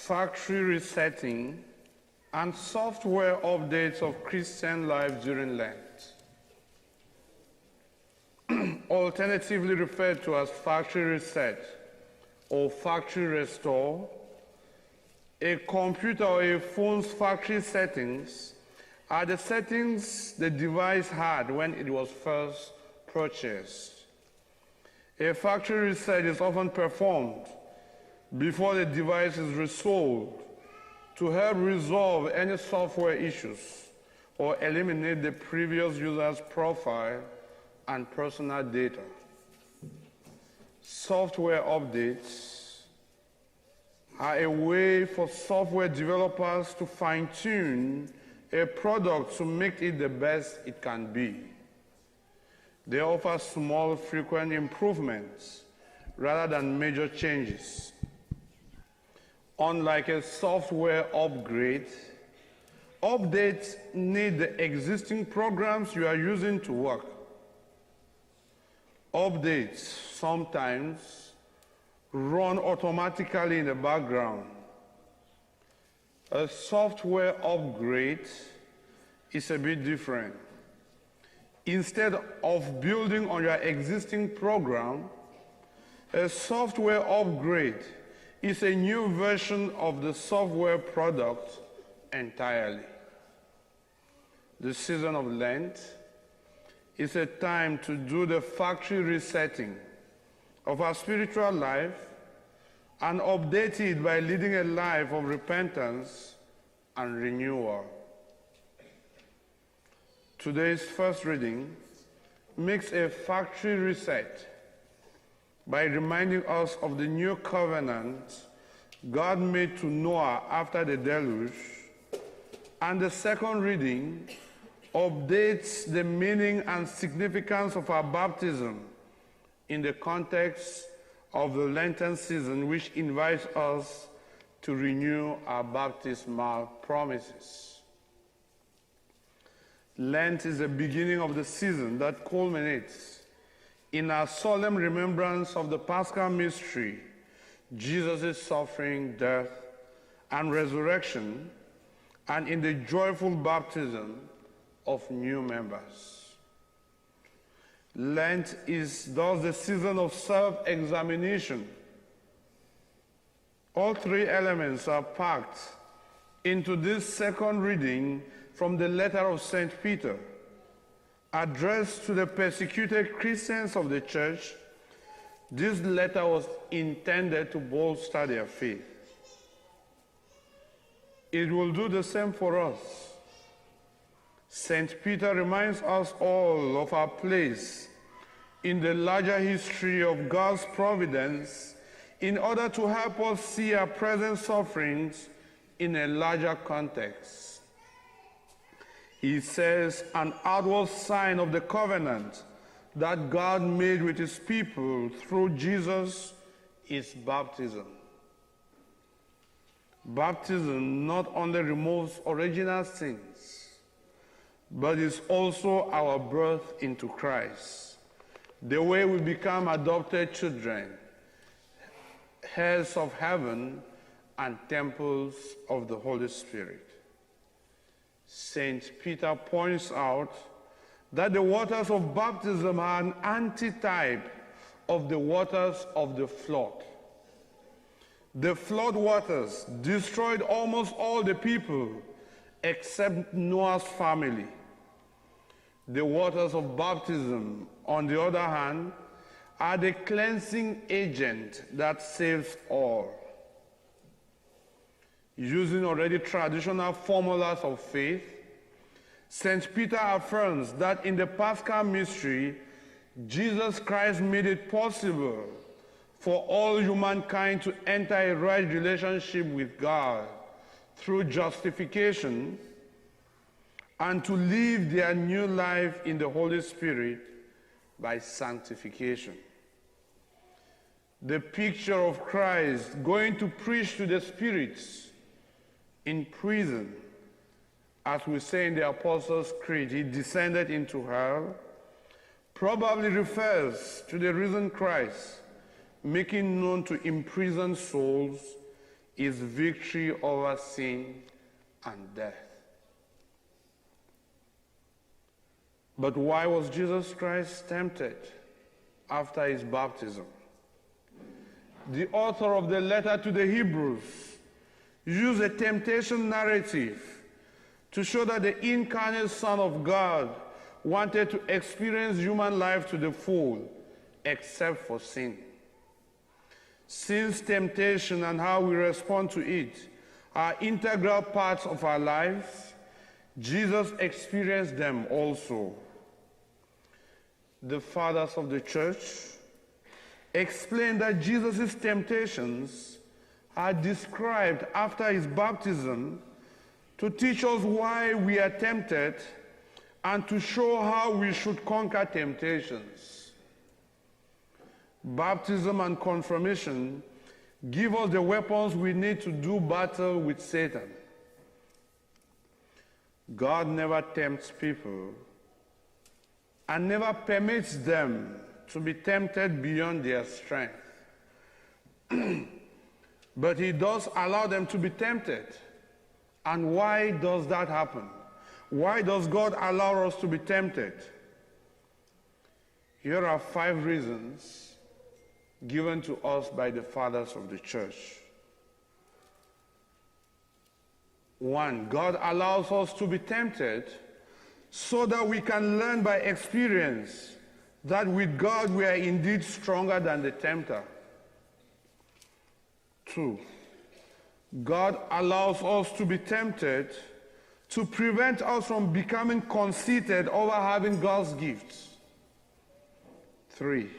factory resetting, and software updates of Christian life during Lent. Alternatively referred to as factory reset or factory restore, a computer or a phone's factory settings are the settings the device had when it was first purchased. A factory reset is often performed before the device is resold to help resolve any software issues or eliminate the previous user's profile and personal data. Software updates are a way for software developers to fine-tune a product to make it the best it can be. They offer small, frequent improvements rather than major changes. Unlike a software upgrade, updates need the existing programs you are using to work. Updates sometimes run automatically in the background. A software upgrade is a bit different. Instead of building on your existing program, a software upgrade is a new version of the software product entirely. The season of Lent is a time to do the factory resetting of our spiritual life and update it by leading a life of repentance and renewal. Today's first reading makes a factory reset by reminding us of the new covenant God made to Noah after the deluge, and the second reading updates the meaning and significance of our baptism in the context of the Lenten season, which invites us to renew our baptismal promises. Lent is the beginning of the season that culminates in our solemn remembrance of the Paschal mystery, Jesus' suffering, death, and resurrection, and in the joyful baptism of new members. Lent is thus the season of self-examination. All three elements are packed into this second reading from the letter of St. Peter, addressed to the persecuted Christians of the church. This letter was intended to bolster their faith. It will do the same for us. St. Peter reminds us all of our place in the larger history of God's providence in order to help us see our present sufferings in a larger context. He says, an outward sign of the covenant that God made with his people through Jesus is baptism. Baptism not only removes original sins, but is also our birth into Christ, the way we become adopted children, heirs of heaven, and temples of the Holy Spirit. St. Peter points out that the waters of baptism are an antitype of the waters of the flood. The flood waters destroyed almost all the people except Noah's family. The waters of baptism, on the other hand, are the cleansing agent that saves all. Using already traditional formulas of faith, St. Peter affirms that in the Paschal mystery, Jesus Christ made it possible for all humankind to enter a right relationship with God through justification and to live their new life in the Holy Spirit by sanctification. The picture of Christ going to preach to the spirits in prison, as we say in the Apostles' Creed, he descended into hell, probably refers to the risen Christ making known to imprisoned souls is victory over sin and death. But why was Jesus Christ tempted after his baptism? The author of the letter to the Hebrews used a temptation narrative to show that the incarnate Son of God wanted to experience human life to the full, except for sin. Since temptation and how we respond to it are integral parts of our lives, Jesus experienced them also. The fathers of the church explained that Jesus' temptations are described after his baptism to teach us why we are tempted and to show how we should conquer temptations. Baptism and confirmation give us the weapons we need to do battle with Satan. God never tempts people and never permits them to be tempted beyond their strength. But he does allow them to be tempted. And why does that happen? Why does God allow us to be tempted? Here are 5 reasons given to us by the fathers of the church. 1, God allows us to be tempted so that we can learn by experience that with God we are indeed stronger than the tempter. 2, God allows us to be tempted to prevent us from becoming conceited over having God's gifts. 3,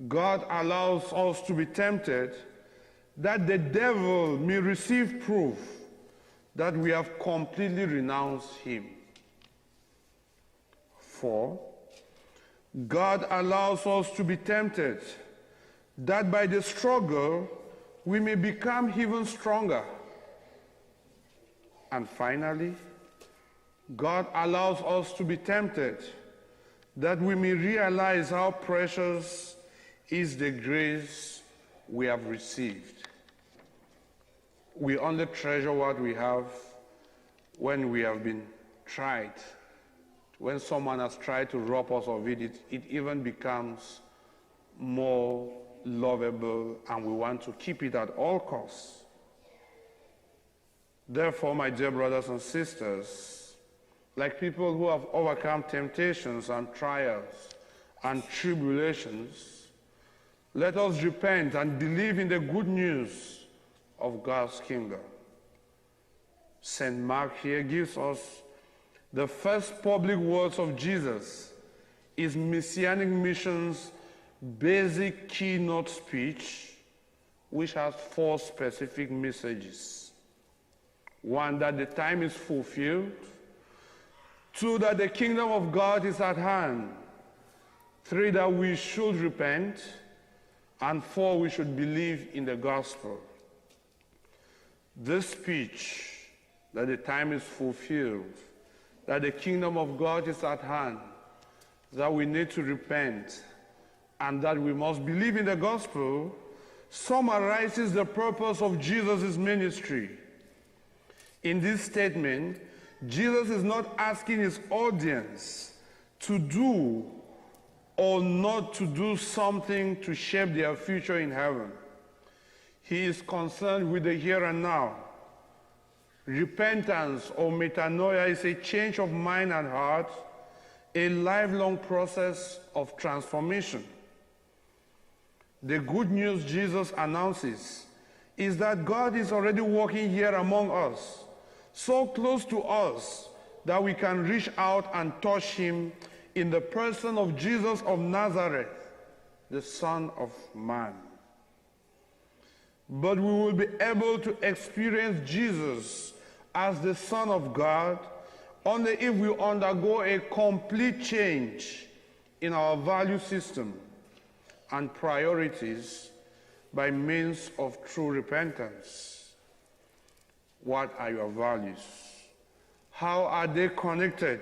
God allows us to be tempted that the devil may receive proof that we have completely renounced him. 4, God allows us to be tempted that by the struggle we may become even stronger. And finally, God allows us to be tempted that we may realize how precious is the grace we have received. We only treasure what we have when we have been tried. When someone has tried to rob us of it, it even becomes more lovable, and we want to keep it at all costs. Therefore, my dear brothers and sisters, like people who have overcome temptations and trials and tribulations, let us repent and believe in the good news of God's kingdom. St. Mark here gives us the first public words of Jesus, his Messianic mission's basic keynote speech, which has 4 specific messages. 1, that the time is fulfilled. 2, that the kingdom of God is at hand. 3, that we should repent. And 4, we should believe in the gospel. This speech, that the time is fulfilled, that the kingdom of God is at hand, that we need to repent, and that we must believe in the gospel, summarizes the purpose of Jesus' ministry. In this statement, Jesus is not asking his audience to do or not to do something to shape their future in heaven. He is concerned with the here and now. Repentance or metanoia is a change of mind and heart, a lifelong process of transformation. The good news Jesus announces is that God is already working here among us, so close to us that we can reach out and touch him in the person of Jesus of Nazareth, the Son of Man. But we will be able to experience Jesus as the Son of God only if we undergo a complete change in our value system and priorities by means of true repentance. What are your values? How are they connected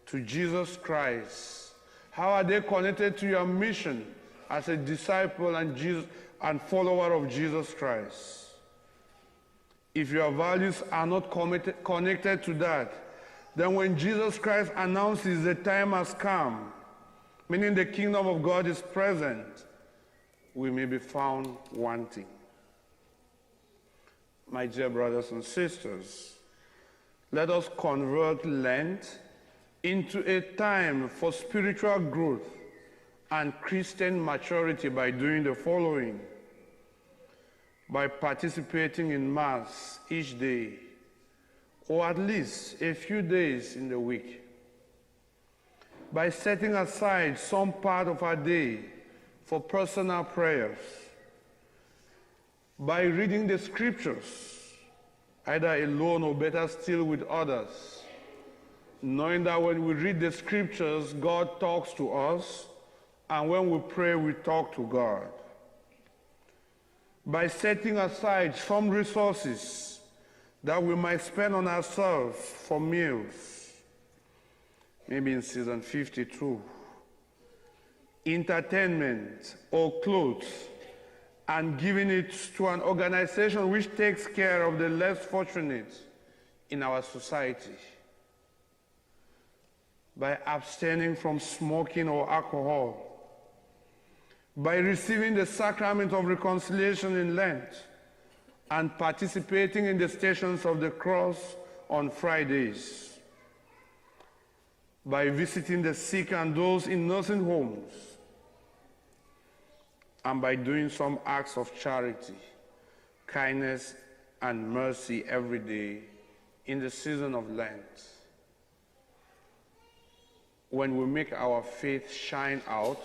to Jesus Christ? How are they connected to your mission as a disciple and follower of Jesus Christ. If your values are not connected to that, then when Jesus Christ announces the time has come, meaning the kingdom of God is present, we may be found wanting. My dear brothers and sisters, let us convert Lent into a time for spiritual growth and Christian maturity by doing the following: by participating in Mass each day, or at least a few days in the week, by setting aside some part of our day for personal prayers, by reading the scriptures, either alone or better still with others, knowing that when we read the scriptures, God talks to us, and when we pray, we talk to God. By setting aside some resources that we might spend on ourselves for meals, maybe in season 52, entertainment or clothes, and giving it to an organization which takes care of the less fortunate in our society. By abstaining from smoking or alcohol, by receiving the sacrament of reconciliation in Lent, and participating in the Stations of the Cross on Fridays, by visiting the sick and those in nursing homes, and by doing some acts of charity, kindness, and mercy every day in the season of Lent. When we make our faith shine out,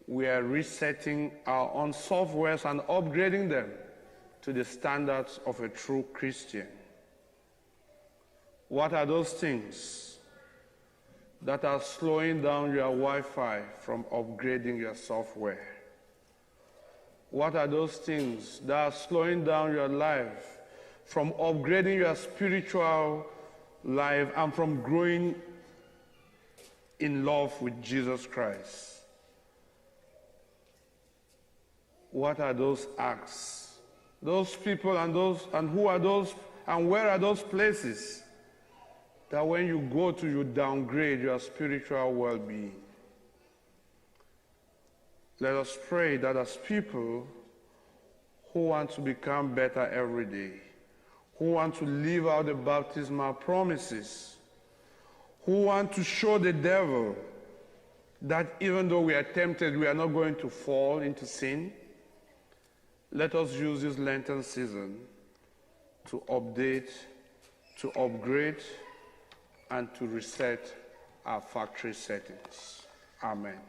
we are resetting our own softwares and upgrading them to the standards of a true Christian. What are those things that are slowing down your Wi-Fi from upgrading your software? What are those things that are slowing down your life from upgrading your spiritual life and from growing in love with Jesus Christ? What are those acts? Those people and who are those and where are those places that when you go to, you downgrade your spiritual well-being? Let us pray that as people who want to become better every day, who want to live out the baptismal promises, who want to show the devil that even though we are tempted, we are not going to fall into sin, let us use this Lenten season to update, to upgrade, and to reset our factory settings. Amen.